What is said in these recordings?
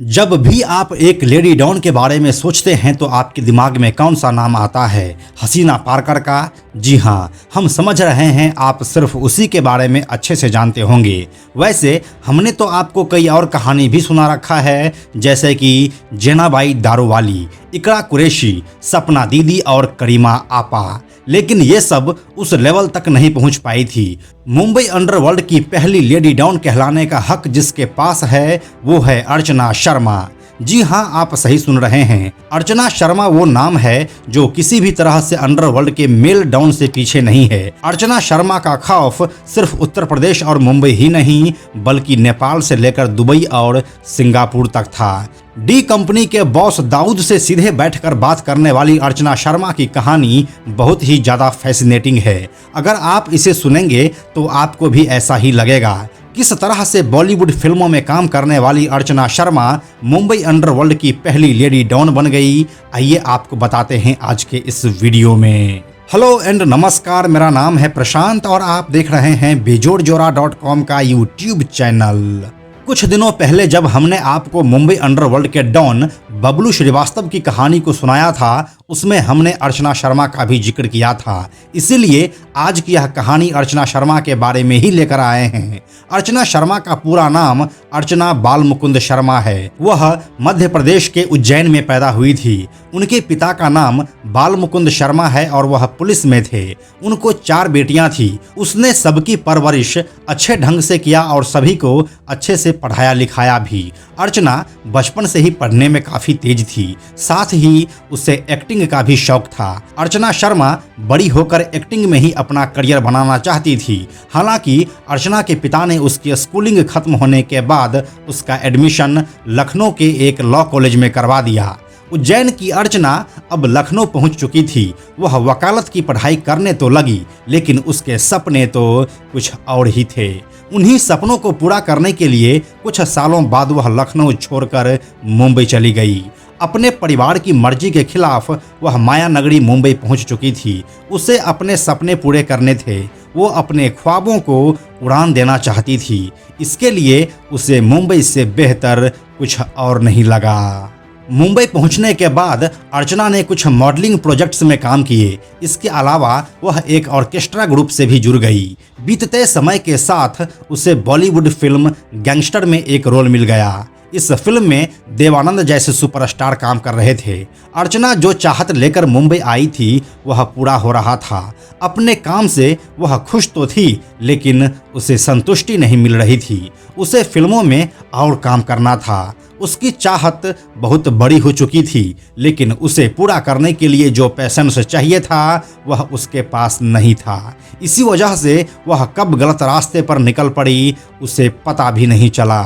जब भी आप एक लेडी डॉन के बारे में सोचते हैं तो आपके दिमाग में कौन सा नाम आता है? हसीना पारकर का? जी हाँ, हम समझ रहे हैं आप सिर्फ उसी के बारे में अच्छे से जानते होंगे। वैसे हमने तो आपको कई और कहानी भी सुना रखा है, जैसे कि जेनाबाई दारूवाली, इकरा कुरैशी, सपना दीदी और करीमा आपा, लेकिन ये सब उस लेवल तक नहीं पहुंच पाई थी। मुंबई अंडरवर्ल्ड की पहली लेडी डॉन कहलाने का हक जिसके पास है वो है अर्चना शर्मा। जी हाँ, आप सही सुन रहे हैं। अर्चना शर्मा वो नाम है जो किसी भी तरह से अंडरवर्ल्ड के मेल डॉन से पीछे नहीं है। अर्चना शर्मा का खौफ सिर्फ उत्तर प्रदेश और मुंबई ही नहीं बल्कि नेपाल से लेकर दुबई और सिंगापुर तक था। डी कंपनी के बॉस दाऊद से सीधे बैठकर बात करने वाली अर्चना शर्मा की कहानी बहुत ही ज़्यादा फैसिनेटिंग है। अगर आप इसे सुनेंगे तो आपको भी ऐसा ही लगेगा। किस तरह से बॉलीवुड फिल्मों में काम करने वाली अर्चना शर्मा मुंबई अंडरवर्ल्ड की पहली लेडी डॉन बन गई, आइए आपको बताते हैं आज के इस वीडियो में। हेलो एंड नमस्कार, मेरा नाम है प्रशांत और आप देख रहे हैं बेजोड़जोरा.com का यूट्यूब चैनल। कुछ दिनों पहले जब हमने आपको मुंबई अंडरवर्ल्ड के डॉन बबलू श्रीवास्तव की कहानी को सुनाया था, उसमें हमने अर्चना शर्मा का भी जिक्र किया था। इसीलिए आज की यह कहानी अर्चना शर्मा के बारे में ही लेकर आए हैं। अर्चना शर्मा का पूरा नाम अर्चना बालमुकुंद शर्मा है। वह मध्य प्रदेश के उज्जैन में पैदा हुई थी। उनके पिता का नाम बालमुकुंद शर्मा है और वह पुलिस में थे। उनको 4 बेटियां थी। उसने सबकी परवरिश अच्छे ढंग से किया और सभी को अच्छे से पढ़ाया लिखाया भी। अर्चना बचपन से ही पढ़ने में काफ़ी तेज थी, साथ ही उसे एक्टिंग का भी शौक था। अर्चना शर्मा बड़ी होकर एक्टिंग में ही अपना करियर बनाना चाहती थी। हालांकि अर्चना के पिता ने उसकी स्कूलिंग खत्म होने के बाद उसका एडमिशन लखनऊ के एक लॉ कॉलेज में करवा दिया। उज्जैन की अर्चना अब लखनऊ पहुंच चुकी थी। वह वकालत की पढ़ाई करने तो लगी, लेकिन उसके सपने तो कुछ और ही थे। उन्हीं सपनों को पूरा करने के लिए कुछ सालों बाद वह लखनऊ छोड़कर मुंबई चली गई। अपने परिवार की मर्जी के खिलाफ वह माया नगरी मुंबई पहुंच चुकी थी। उसे अपने सपने पूरे करने थे। वो अपने ख्वाबों को उड़ान देना चाहती थी। इसके लिए उसे मुंबई से बेहतर कुछ और नहीं लगा। मुंबई पहुंचने के बाद अर्चना ने कुछ मॉडलिंग प्रोजेक्ट्स में काम किए। इसके अलावा वह एक ऑर्केस्ट्रा ग्रुप से भी जुड़ गई। बीतते समय के साथ उसे बॉलीवुड फिल्म गैंगस्टर में एक रोल मिल गया। इस फिल्म में देवानंद जैसे सुपरस्टार काम कर रहे थे। अर्चना जो चाहत लेकर मुंबई आई थी वह पूरा हो रहा था। अपने काम से वह खुश तो थी, लेकिन उसे संतुष्टि नहीं मिल रही थी। उसे फिल्मों में और काम करना था। उसकी चाहत बहुत बड़ी हो चुकी थी, लेकिन उसे पूरा करने के लिए जो पैशंस चाहिए था वह उसके पास नहीं था। इसी वजह से वह कब गलत रास्ते पर निकल पड़ी उसे पता भी नहीं चला।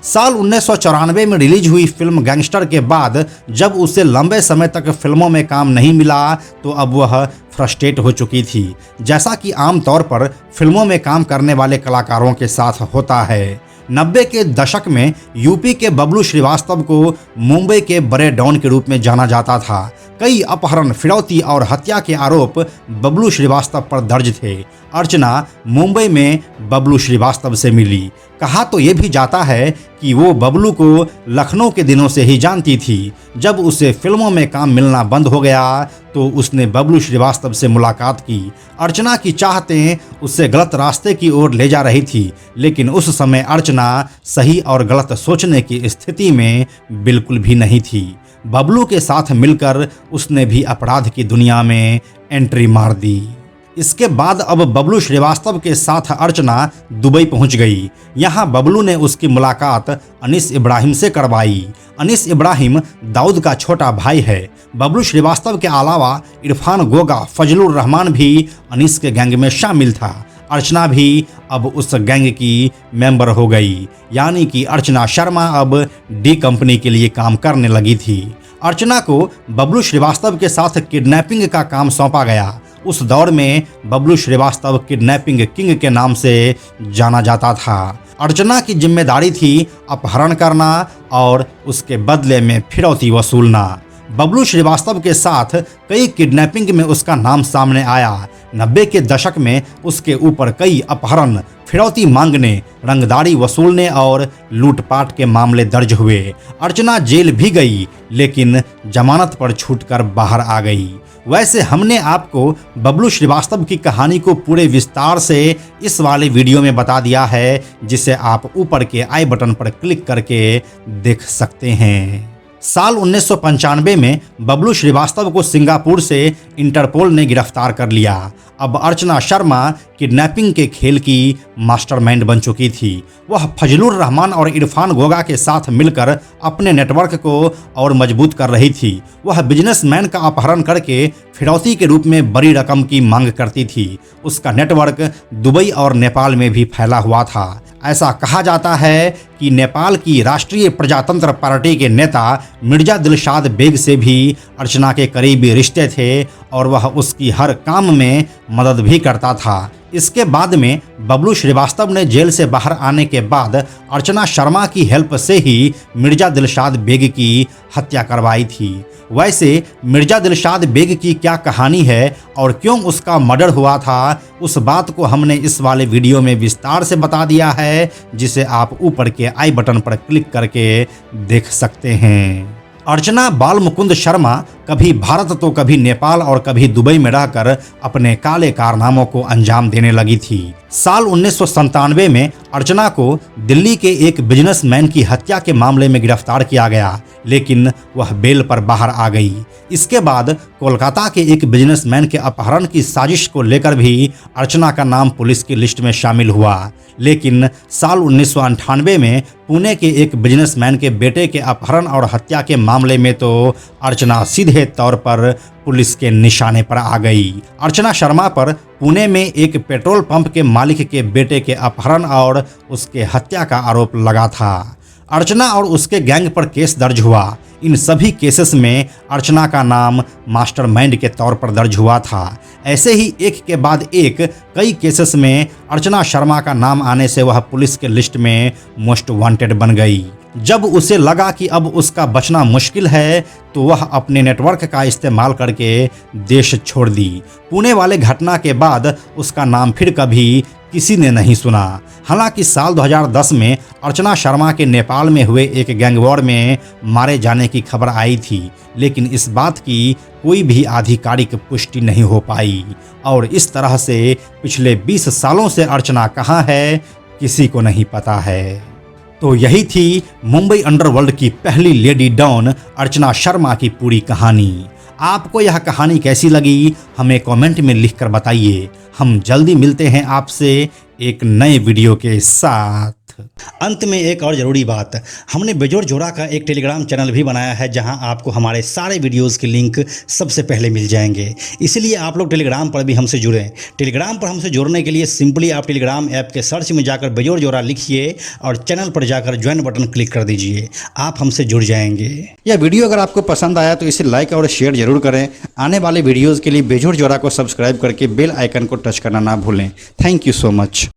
साल 1994 में रिलीज हुई फिल्म गैंगस्टर के बाद जब उसे लंबे समय तक फिल्मों में काम नहीं मिला तो अब वह फ्रस्ट्रेट हो चुकी थी, जैसा कि आमतौर पर फिल्मों में काम करने वाले कलाकारों के साथ होता है। 90 के दशक में यूपी के बबलू श्रीवास्तव को मुंबई के बड़े डॉन के रूप में जाना जाता था। कई अपहरण, फिरौती और हत्या के आरोप बबलू श्रीवास्तव पर दर्ज थे। अर्चना मुंबई में बबलू श्रीवास्तव से मिली। कहा तो ये भी जाता है कि वो बबलू को लखनऊ के दिनों से ही जानती थी। जब उसे फिल्मों में काम मिलना बंद हो गया तो उसने बबलू श्रीवास्तव से मुलाकात की। अर्चना की चाहतें उसे गलत रास्ते की ओर ले जा रही थी, लेकिन उस समय अर्चना सही और गलत सोचने की स्थिति में बिल्कुल भी नहीं थी। बबलू के साथ मिलकर उसने भी अपराध की दुनिया में एंट्री मार दी। इसके बाद अब बबलू श्रीवास्तव के साथ अर्चना दुबई पहुंच गई। यहां बबलू ने उसकी मुलाकात अनीस इब्राहिम से करवाई। अनीस इब्राहिम दाऊद का छोटा भाई है। बबलू श्रीवास्तव के अलावा इरफान गोगा, फजलुर रहमान भी अनीस के गैंग में शामिल था। अर्चना भी अब उस गैंग की मेंबर हो गई, यानी कि अर्चना शर्मा अब डी कंपनी के लिए काम करने लगी थी। अर्चना को बबलू श्रीवास्तव के साथ किडनैपिंग का काम सौंपा गया। उस दौर में बबलू श्रीवास्तव किडनैपिंग किंग के नाम से जाना जाता था। अर्चना की जिम्मेदारी थी अपहरण करना और उसके बदले में फिरौती वसूलना। बबलू श्रीवास्तव के साथ कई किडनैपिंग में उसका नाम सामने आया। 90 के दशक में उसके ऊपर कई अपहरण, फिरौती मांगने, रंगदारी वसूलने और लूटपाट के मामले दर्ज हुए। अर्चना जेल भी गई लेकिन जमानत पर छूटकर बाहर आ गई। वैसे हमने आपको बबलू श्रीवास्तव की कहानी को पूरे विस्तार से इस वाले वीडियो में बता दिया है, जिसे आप ऊपर के आई बटन पर क्लिक करके देख सकते हैं। साल 1995 में बबलू श्रीवास्तव को सिंगापुर से इंटरपोल ने गिरफ्तार कर लिया। अब अर्चना शर्मा किडनैपिंग के खेल की मास्टरमाइंड बन चुकी थी। वह फजलुर रहमान और इरफान गोगा के साथ मिलकर अपने नेटवर्क को और मजबूत कर रही थी। वह बिजनेसमैन का अपहरण करके फिरौती के रूप में बड़ी रकम की मांग करती थी। उसका नेटवर्क दुबई और नेपाल में भी फैला हुआ था। ऐसा कहा जाता है कि नेपाल की राष्ट्रीय प्रजातंत्र पार्टी के नेता मिर्जा दिलशाद बेग से भी अर्चना के करीबी रिश्ते थे और वह उसकी हर काम में मदद भी करता था। इसके बाद में बबलू श्रीवास्तव ने जेल से बाहर आने के बाद अर्चना शर्मा की हेल्प से ही मिर्जा दिलशाद बेग की हत्या करवाई थी। वैसे मिर्जा दिलशाद बेग की क्या कहानी है और क्यों उसका मर्डर हुआ था, उस बात को हमने इस वाले वीडियो में विस्तार से बता दिया है, जिसे आप ऊपर के आई बटन पर क्लिक करके देख सकते हैं। अर्चना बाल मुकुंद शर्मा कभी भारत तो कभी नेपाल और कभी दुबई में रहकर अपने काले कारनामों को अंजाम देने लगी थी। साल 1997 में अर्चना को दिल्ली के एक बिजनेसमैन की हत्या के मामले में गिरफ्तार किया गया, लेकिन वह बेल पर बाहर आ गई। इसके बाद कोलकाता के एक बिजनेसमैन के अपहरण की साजिश को लेकर भी अर्चना का नाम पुलिस की लिस्ट में शामिल हुआ, लेकिन साल 1998 में पुणे के एक बिजनेसमैन के बेटे के अपहरण और हत्या के मामले में तो अर्चना सीधे तौर पर पुलिस के निशाने पर आ गई। अर्चना शर्मा पर पुणे में एक पेट्रोल पंप के मालिक के बेटे के अपहरण और उसके हत्या का आरोप लगा था। अर्चना और उसके गैंग पर केस दर्ज हुआ। इन सभी केसेस में अर्चना का नाम मास्टरमाइंड के तौर पर दर्ज हुआ था। ऐसे ही एक के बाद एक कई केसेस में अर्चना शर्मा का नाम आने से वह पुलिस के लिस्ट में मोस्ट वांटेड बन गई। जब उसे लगा कि अब उसका बचना मुश्किल है तो वह अपने नेटवर्क का इस्तेमाल करके देश छोड़ दी। पुणे वाले घटना के बाद उसका नाम फिर कभी किसी ने नहीं सुना। हालांकि साल 2010 में अर्चना शर्मा के नेपाल में हुए एक गैंग वॉर में मारे जाने की खबर आई थी, लेकिन इस बात की कोई भी आधिकारिक पुष्टि नहीं हो पाई और इस तरह से पिछले 20 सालों से अर्चना कहाँ है किसी को नहीं पता है। तो यही थी मुंबई अंडरवर्ल्ड की पहली लेडी डॉन अर्चना शर्मा की पूरी कहानी। आपको यह कहानी कैसी लगी हमें कमेंट में लिखकर बताइए। हम जल्दी मिलते हैं आपसे एक नए वीडियो के साथ। अंत में एक और ज़रूरी बात, हमने बेजोड़ जोड़ा का एक टेलीग्राम चैनल भी बनाया है, जहां आपको हमारे सारे वीडियोस के लिंक सबसे पहले मिल जाएंगे। इसलिए आप लोग टेलीग्राम पर भी हमसे जुड़ें। टेलीग्राम पर हमसे जुड़ने के लिए सिंपली आप टेलीग्राम ऐप के सर्च में जाकर बेजोड़ जोड़ा लिखिए और चैनल पर जाकर ज्वाइन बटन क्लिक कर दीजिए। आप हमसे जुड़ जाएंगे। यह वीडियो अगर आपको पसंद आया तो इसे लाइक और शेयर जरूर करें। आने वाले वीडियोज़ के लिए बेजोड़ जोड़ा को सब्सक्राइब करके बेल आइकन को टच करना ना भूलें। Thank you so much.